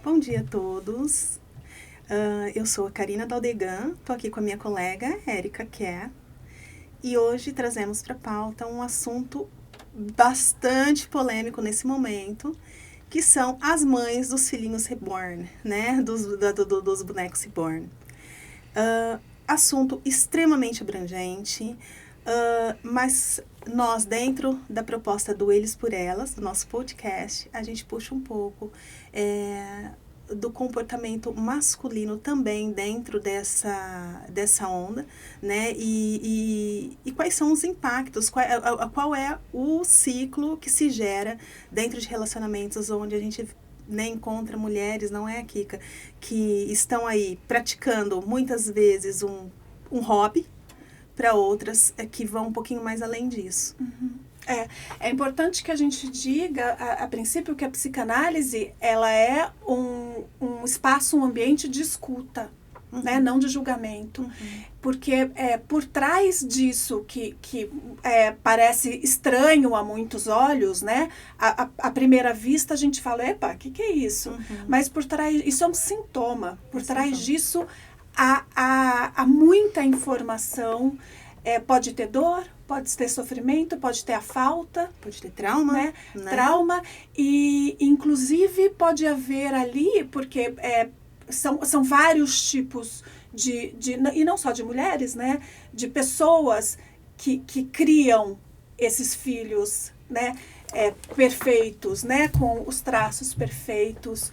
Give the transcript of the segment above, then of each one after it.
Bom dia a todos. Eu sou a Karina Daldegan, estou aqui com a minha colega Érica Kerr e hoje trazemos para a pauta um assunto bastante polêmico nesse momento, que são as mães dos filhinhos reborn, né? Dos bonecos reborn. Assunto extremamente abrangente, mas nós, dentro da proposta do Eles por Elas, do nosso podcast, a gente puxa um pouco do comportamento masculino também dentro dessa onda, né? E quais são os impactos, qual é o ciclo que se gera dentro de relacionamentos onde a gente encontra mulheres, não é, Kika, que estão aí praticando muitas vezes um hobby, para outras que vão um pouquinho mais além disso. Uhum. É importante que a gente diga, a princípio, que a psicanálise ela é um espaço, um ambiente de escuta, né? Não de julgamento. Porque por trás disso que parece estranho a muitos olhos, né? À primeira vista a gente fala, epa, o que é isso? Mas por trás, isso é um sintoma. Por trás disso há muita informação. Pode ter dor, pode ter sofrimento, pode ter a falta, pode ter trauma, né? Trauma, e inclusive pode haver ali, porque são vários tipos e não só de mulheres, né? De pessoas que criam esses filhos, né? Perfeitos, né? Com os traços perfeitos,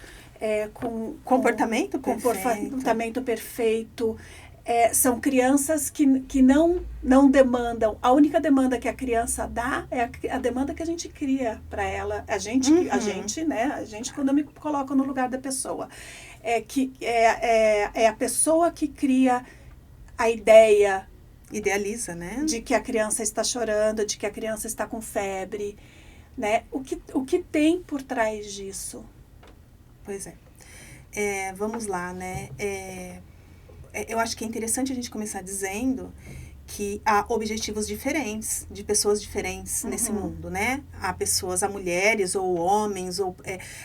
com comportamento perfeito. São crianças que não demandam. A única demanda que a criança dá é a demanda que a gente cria para ela. A gente, né? A gente, quando eu me coloco no lugar da pessoa. É a pessoa que cria a ideia. Idealiza, né? De que a criança está chorando, de que a criança está com febre. Né? O que tem por trás disso? Pois é. Vamos lá, né? Eu acho que é interessante a gente começar dizendo que há objetivos diferentes, de pessoas diferentes nesse mundo, né? Há mulheres ou homens,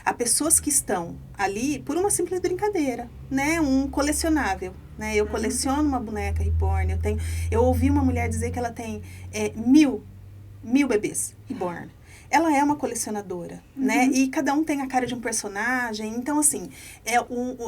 há pessoas que estão ali por uma simples brincadeira, né? Um colecionável, né? Eu coleciono uma boneca reborn, eu ouvi uma mulher dizer que ela tem 1000 bebês reborn. Ela é uma colecionadora, né? E cada um tem a cara de um personagem. Então, assim,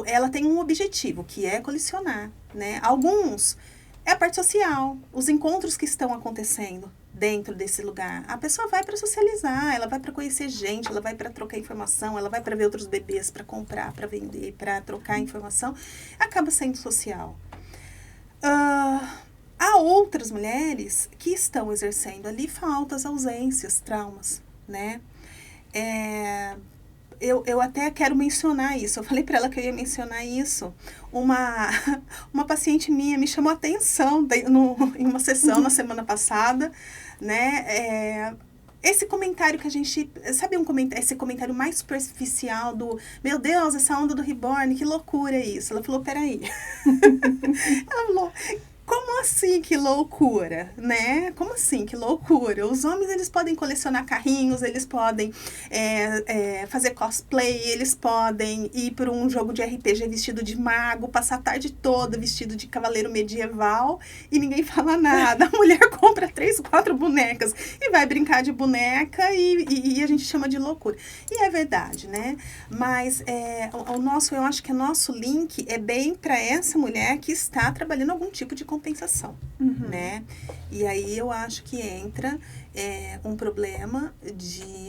ela tem um objetivo, que é colecionar, né? Alguns é a parte social, os encontros que estão acontecendo dentro desse lugar. A pessoa vai para socializar, ela vai para conhecer gente, ela vai para trocar informação, ela vai para ver outros bebês, para comprar, para vender, para trocar informação. Acaba sendo social. Há outras mulheres que estão exercendo ali faltas, ausências, traumas, né? Eu até quero mencionar isso. Eu falei para ela que eu ia mencionar isso. Uma paciente minha me chamou a atenção em uma sessão na semana passada, né? Esse comentário que a gente... Sabe esse comentário mais superficial do... Meu Deus, essa onda do reborn, que loucura é isso? Ela falou, peraí. Ela falou... Como assim que loucura, né? Como assim que loucura? Os homens, eles podem colecionar carrinhos, eles podem fazer cosplay, eles podem ir para um jogo de RPG vestido de mago, passar a tarde toda vestido de cavaleiro medieval e ninguém fala nada. A mulher compra 3, 4 bonecas e vai brincar de boneca e a gente chama de loucura. E é verdade, né? Mas eu acho que o nosso link é bem para essa mulher que está trabalhando algum tipo de compensação, né? E aí eu acho que entra um problema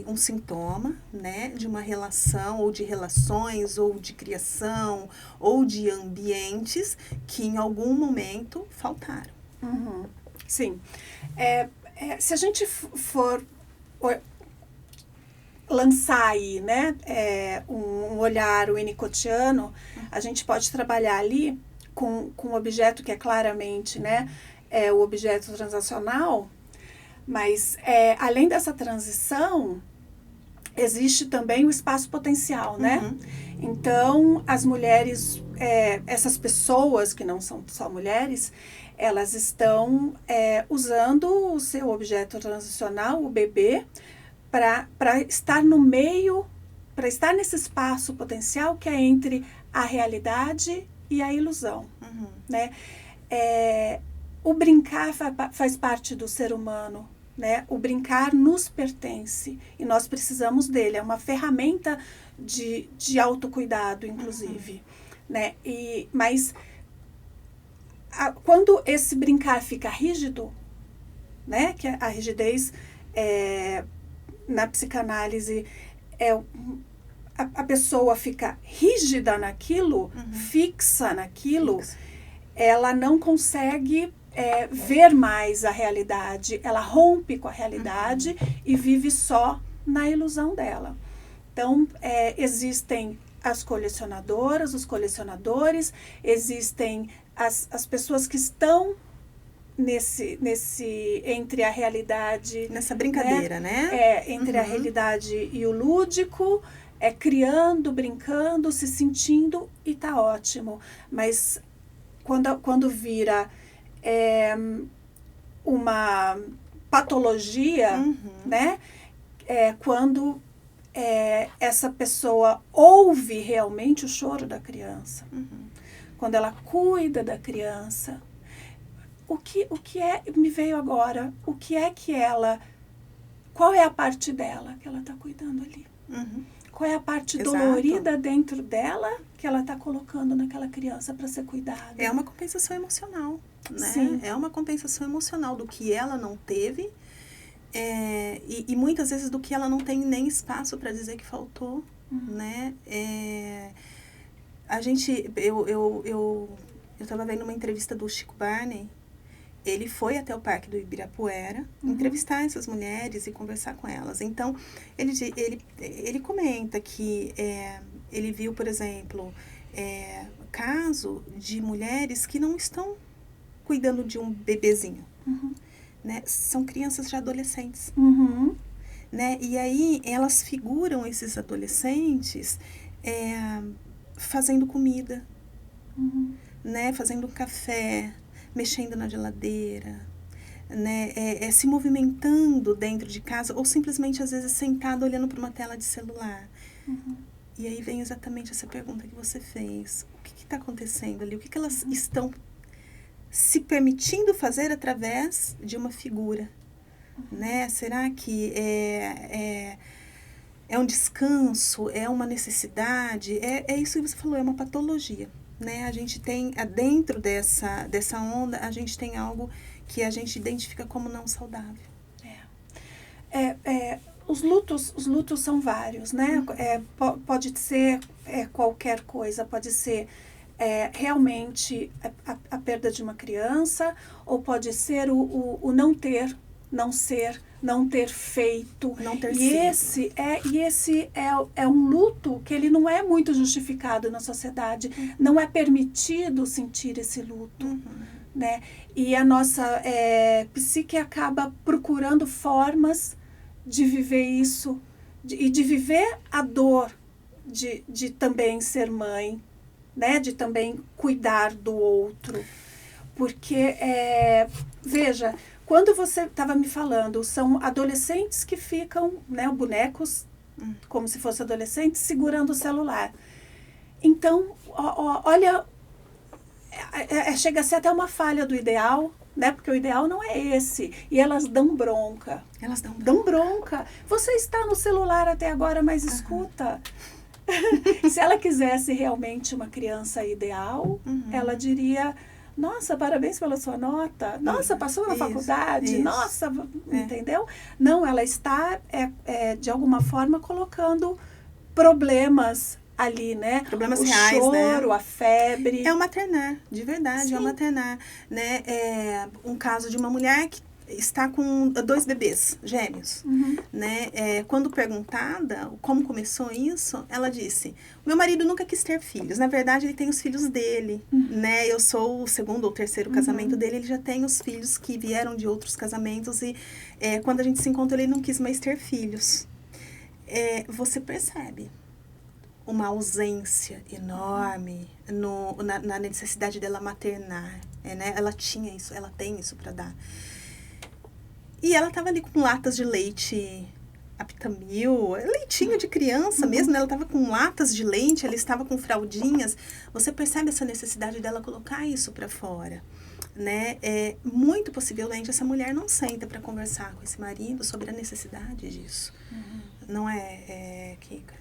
um sintoma, né? De uma relação, ou de relações, ou de criação, ou de ambientes que em algum momento faltaram. Sim. Se a gente for lançar aí, né? Um olhar winnicottiano, a gente pode trabalhar ali com um objeto que é claramente, né, o objeto transacional, mas além dessa transição, existe também o espaço potencial, né? Então, as mulheres, essas pessoas que não são só mulheres, elas estão usando o seu objeto transicional, o bebê, para estar no meio para estar nesse espaço potencial que é entre a realidade e a ilusão, né? O brincar faz parte do ser humano, né? O brincar nos pertence e nós precisamos dele. É uma ferramenta de autocuidado, inclusive, né? Mas quando esse brincar fica rígido, né? Que a rigidez na psicanálise a pessoa fica rígida naquilo, fixa naquilo, ela não consegue ver mais a realidade, ela rompe com a realidade e vive só na ilusão dela. Então, existem as colecionadoras, os colecionadores, existem as pessoas que estão entre a realidade... Nessa brincadeira, né? Entre a realidade e o lúdico, criando, brincando, se sentindo, e tá ótimo. Mas quando vira uma patologia, né? Quando essa pessoa ouve realmente o choro da criança, quando ela cuida da criança, o que me veio agora, qual é a parte dela que ela está cuidando ali? Qual é a parte dolorida dentro dela que ela está colocando naquela criança para ser cuidada? É uma compensação emocional, né? Sim. É uma compensação emocional do que ela não teve, e muitas vezes do que ela não tem nem espaço para dizer que faltou, né? Eu estava vendo uma entrevista do Chico Barney. Ele foi até o Parque do Ibirapuera entrevistar essas mulheres e conversar com elas. Então, ele comenta que ele viu, por exemplo, caso de mulheres que não estão cuidando de um bebezinho. Né? São crianças já adolescentes. Né? E aí, elas figuram esses adolescentes fazendo comida, né? Fazendo um café, mexendo na geladeira, né? Se movimentando dentro de casa, ou simplesmente, às vezes, sentado olhando para uma tela de celular. E aí vem exatamente essa pergunta que você fez. O que está acontecendo ali? O que elas estão se permitindo fazer através de uma figura? Né? Será que é um descanso? É uma necessidade? É isso que você falou, é uma patologia. Né? A gente tem, dentro dessa onda, a gente tem algo que a gente identifica como não saudável. Os lutos são vários, né? Pode ser qualquer coisa, pode ser realmente a perda de uma criança, ou pode ser o não ter, não ser, não ter feito. Não ter sido. Esse é um luto que ele não é muito justificado na sociedade. Não é permitido sentir esse luto. Né? E a nossa psique acaba procurando formas de viver isso, e de viver a dor de também ser mãe, né? De também cuidar do outro. Porque, veja, quando você estava me falando, são adolescentes que ficam, né, bonecos, como se fossem adolescentes, segurando o celular. Então, olha, chega a ser até uma falha do ideal, né? Porque o ideal não é esse. E elas dão bronca. Elas dão bronca. Você está no celular até agora, mas escuta. Se ela quisesse realmente uma criança ideal, ela diria: nossa, parabéns pela sua nota. Nossa, passou na faculdade. Isso. Nossa, entendeu? Não, ela está, de alguma forma, colocando problemas ali, né? Problemas o reais, choro, né? A febre. É o maternar, de verdade. Sim. É o maternar, né? Um caso de uma mulher que está com 2 bebês gêmeos, né? Quando perguntada como começou isso, ela disse: meu marido nunca quis ter filhos. Na verdade, ele tem os filhos dele, né? Eu sou o 2º ou 3º casamento dele. Ele já tem os filhos que vieram de outros casamentos e quando a gente se encontrou, ele não quis mais ter filhos. Você percebe uma ausência enorme na necessidade dela maternar, né? Ela tinha isso, ela tem isso para dar. E ela estava ali com latas de leite Aptamil, leitinho de criança mesmo, né? Ela estava com latas de leite, ela estava com fraldinhas. Você percebe essa necessidade dela colocar isso para fora, né? Muito possivelmente essa mulher não senta para conversar com esse marido sobre a necessidade disso. Não é, Kika?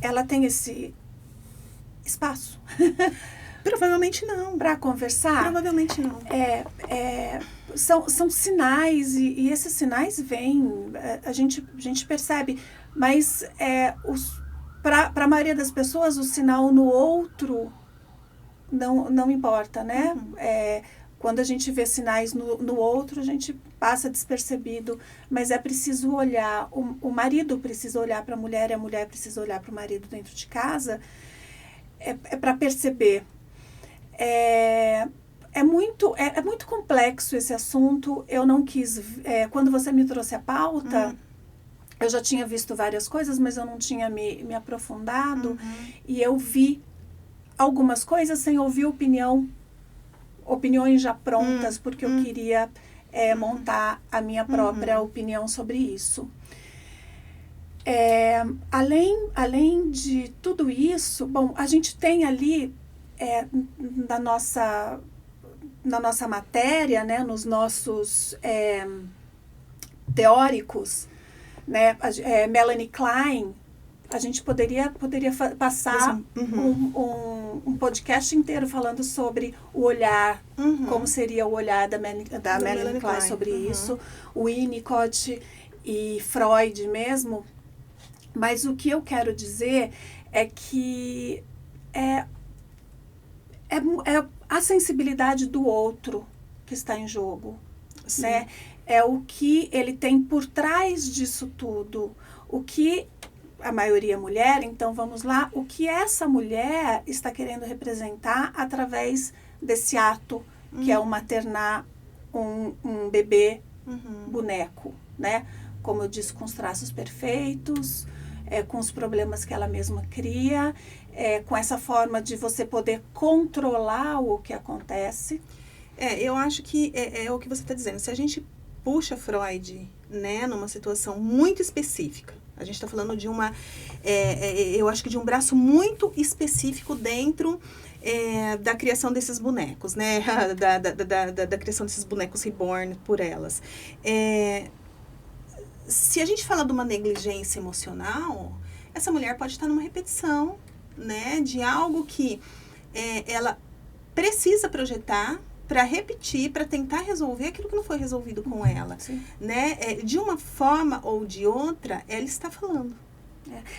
Ela tem esse espaço. Provavelmente não. Para conversar? Provavelmente não. São sinais, e esses sinais vêm, a gente percebe, mas para a maioria das pessoas o sinal no outro não importa, né? Quando a gente vê sinais no outro, a gente passa despercebido, mas é preciso olhar, o marido precisa olhar para a mulher precisa olhar para o marido dentro de casa, para perceber. É muito complexo esse assunto. Eu não quis... quando você me trouxe a pauta, eu já tinha visto várias coisas, mas eu não tinha me aprofundado. E eu vi algumas coisas sem ouvir opiniões já prontas, porque eu queria montar a minha própria opinião sobre isso. Além de tudo isso, bom, a gente tem ali... na nossa matéria, né, nos nossos teóricos, né, Melanie Klein, a gente poderia passar um podcast inteiro falando sobre o olhar, como seria o olhar da Melanie Klein sobre isso, o Winnicott e Freud mesmo, mas o que eu quero dizer é que é a sensibilidade do outro que está em jogo, né? É o que ele tem por trás disso tudo. O que a maioria é mulher, então vamos lá, o que essa mulher está querendo representar através desse ato, que é o maternar um bebê boneco, né? Como eu disse, com os traços perfeitos, com os problemas que ela mesma cria, com essa forma de você poder controlar o que acontece. Eu acho que é o que você está dizendo. Se a gente puxa Freud, né, numa situação muito específica, a gente está falando de eu acho que de um braço muito específico dentro da criação desses bonecos, né, da criação desses bonecos reborn por elas. Se a gente fala de uma negligência emocional, essa mulher pode estar numa repetição, né, de algo que ela precisa projetar para repetir, para tentar resolver aquilo que não foi resolvido com ela, né? De uma forma ou de outra, ela está falando.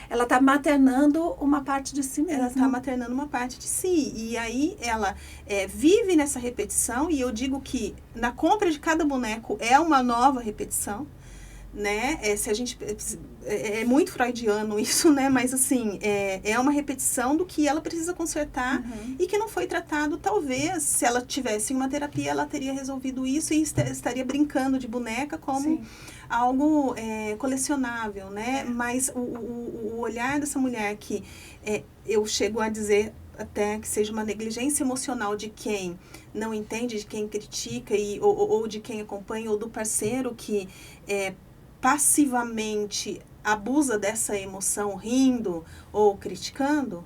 Ela está maternando uma parte de si mesma. Ela está maternando uma parte de si. E aí ela vive nessa repetição, e eu digo que na compra de cada boneco é uma nova repetição, né? Se a gente é muito freudiano isso, né? Mas assim, é uma repetição do que ela precisa consertar e que não foi tratado. Talvez, se ela tivesse uma terapia, ela teria resolvido isso e estaria brincando de boneca como algo colecionável, né? Mas o olhar dessa mulher que eu chego a dizer até que seja uma negligência emocional de quem não entende, de quem critica ou de quem acompanha, ou do parceiro que passivamente abusa dessa emoção rindo ou criticando,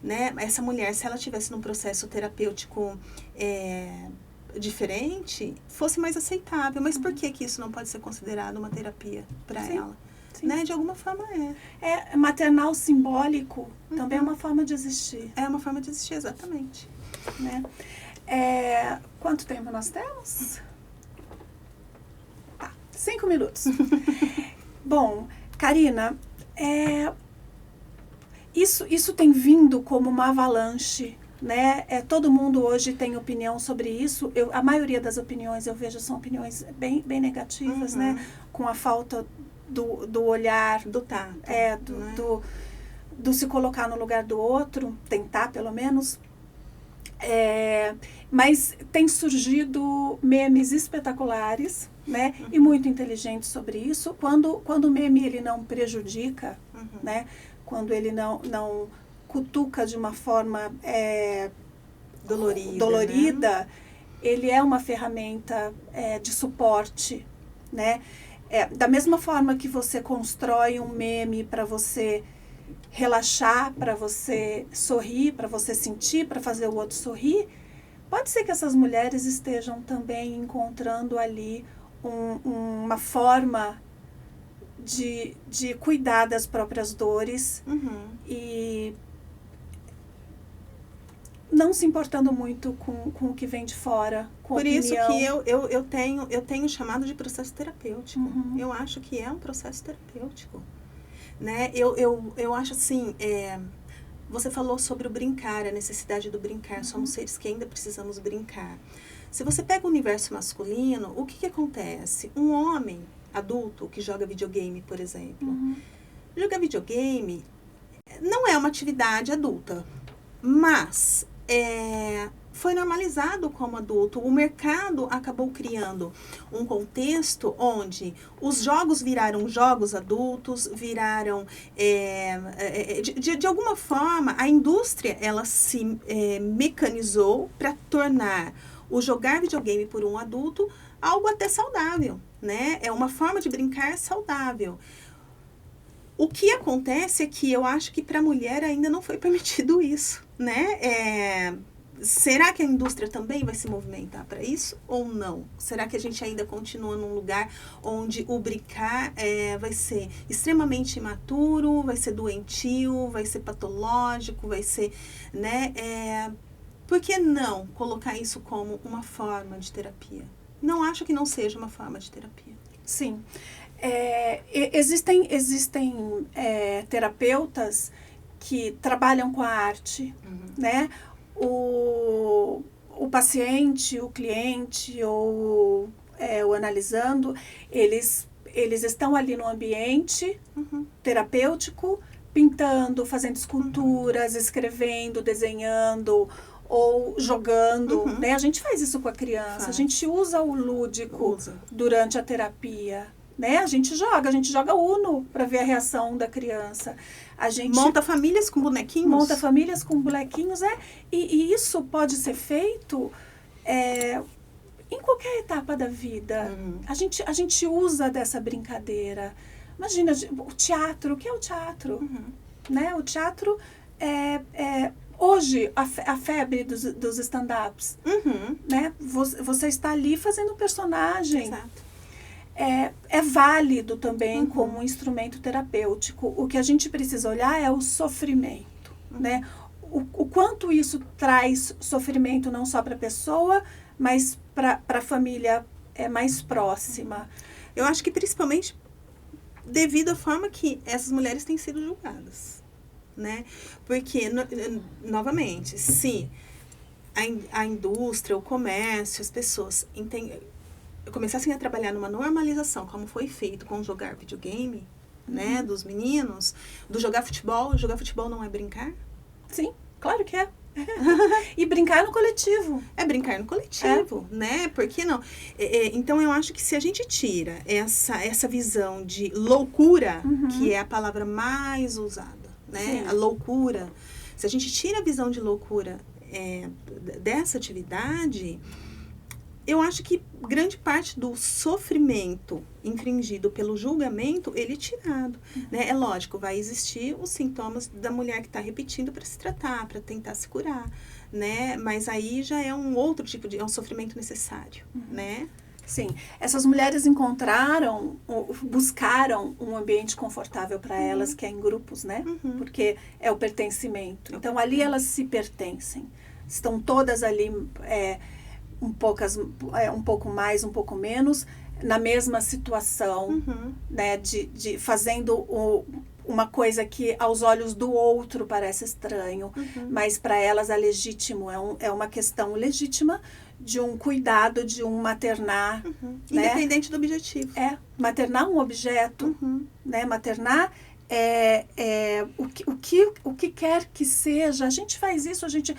né? Essa mulher, se ela estivesse num processo terapêutico diferente, fosse mais aceitável. Mas por que isso não pode ser considerado uma terapia para ela? Né? De alguma forma maternal simbólico também é uma forma de existir. É uma forma de existir, exatamente. Né? Quanto tempo nós temos? 5 minutos. Bom, Karina, isso tem vindo como uma avalanche, né? Todo mundo hoje tem opinião sobre isso. A maioria das opiniões eu vejo são opiniões bem negativas, né? Com a falta do olhar, do tato, do se colocar no lugar do outro, tentar pelo menos. Mas tem surgido memes espetaculares, né? E muito inteligentes sobre isso. Quando o meme ele não prejudica, né? Quando ele não cutuca de uma forma dolorida, né? Ele é uma ferramenta de suporte, né? Da mesma forma que você constrói um meme para você relaxar, para você sorrir, para você sentir, para fazer o outro sorrir, pode ser que essas mulheres estejam também encontrando ali uma forma de cuidar das próprias dores e não se importando muito com o que vem de fora, com Por opinião. isso que eu tenho chamado de processo terapêutico. Eu acho que é um processo terapêutico. Né? Eu acho assim, você falou sobre o brincar, a necessidade do brincar. Somos seres que ainda precisamos brincar. Se você pega o universo masculino, o que acontece? Um homem adulto que joga videogame, por exemplo. Jogar videogame não é uma atividade adulta, mas foi normalizado como adulto. O mercado acabou criando um contexto onde os jogos viraram jogos adultos, viraram... de alguma forma, a indústria ela se mecanizou para tornar o jogar videogame por um adulto algo até saudável, né? É uma forma de brincar saudável. O que acontece é que eu acho que para a mulher ainda não foi permitido isso, né? Será que a indústria também vai se movimentar para isso ou não? Será que a gente ainda continua num lugar onde o brincar vai ser extremamente imaturo, vai ser doentio, vai ser patológico, vai ser, né? Por que não colocar isso como uma forma de terapia? Não acho que não seja uma forma de terapia. Sim. Existem terapeutas que trabalham com a arte, né? O paciente, o cliente ou o analisando, eles estão ali no ambiente terapêutico, pintando, fazendo esculturas, escrevendo, desenhando ou jogando, né? A gente faz isso com a criança, a gente usa o lúdico durante a terapia, né? A gente joga Uno para ver a reação da criança. A gente monta famílias com bonequinhos. E isso pode ser feito em qualquer etapa da vida. A gente usa dessa brincadeira. Imagina, o teatro, o que é o teatro? Né? O teatro hoje, a febre dos stand-ups. Né? Você está ali fazendo um personagem. Exato. É válido também como um instrumento terapêutico. O que a gente precisa olhar é o sofrimento, né? O quanto isso traz sofrimento não só para a pessoa, mas para a família mais próxima. Eu acho que principalmente devido à forma que essas mulheres têm sido julgadas, né? Porque, novamente, se a indústria, o comércio, as pessoas começassem a trabalhar numa normalização, como foi feito com jogar videogame, né, dos meninos, do jogar futebol não é brincar? Sim, claro que é. E brincar no coletivo. É brincar no coletivo, né? Por que não? Então, eu acho que se a gente tira essa visão de loucura, que é a palavra mais usada, né? Sim. A loucura. Se a gente tira a visão de loucura dessa atividade, eu acho que grande parte do sofrimento infringido pelo julgamento, ele é tirado. Né? É lógico, vai existir os sintomas da mulher que está repetindo para se tratar, para tentar se curar. Né? Mas aí já é um outro tipo de... é um sofrimento necessário. Né? Sim. Essas mulheres buscaram um ambiente confortável para elas, que é em grupos, né? Porque é o pertencimento. Então, ali elas se pertencem. Estão todas ali... um pouco mais, um pouco menos, na mesma situação, né, de fazendo uma coisa que aos olhos do outro parece estranho, mas para elas é legítimo, é uma questão legítima de um cuidado, de um maternar. Né? Independente do objetivo. Maternar um objeto, né, maternar o que quer que seja, a gente faz isso, a gente...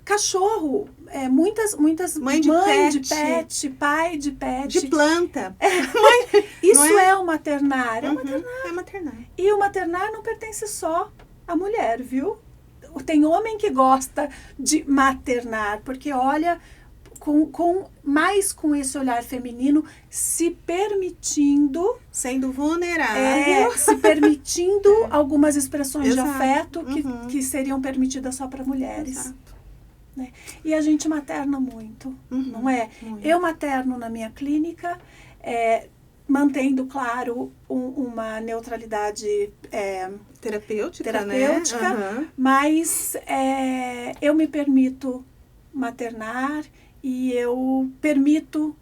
cachorro, muitas mãe de pet, pai de pet. De planta. Isso é o maternar. É maternar. E o maternar não pertence só à mulher, viu? Tem homem que gosta de maternar, porque olha mais com esse olhar feminino, se permitindo... Sendo vulnerável. Se permitindo algumas expressões Exato. de afeto que seriam permitidas só para mulheres. Exato. Né? E a gente materna muito, não é? Muito. Eu materno na minha clínica, mantendo, claro, uma neutralidade terapêutica, né? Mas eu me permito maternar e eu permito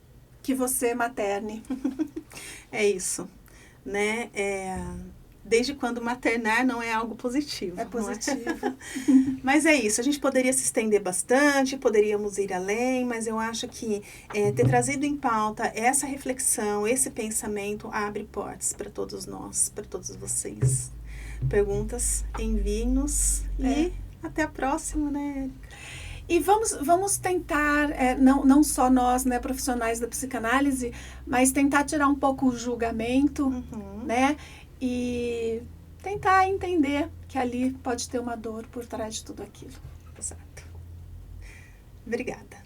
que você materne. É isso, né? Desde quando maternar não é algo positivo. É positivo. Mas é isso, a gente poderia se estender bastante, poderíamos ir além, mas eu acho que ter trazido em pauta essa reflexão, esse pensamento abre portas para todos nós, para todos vocês. Perguntas, enviem-nos e até a próxima, né? E vamos tentar, não só nós, né, profissionais da psicanálise, mas tentar tirar um pouco o julgamento, né? E tentar entender que ali pode ter uma dor por trás de tudo aquilo. Exato. Obrigada.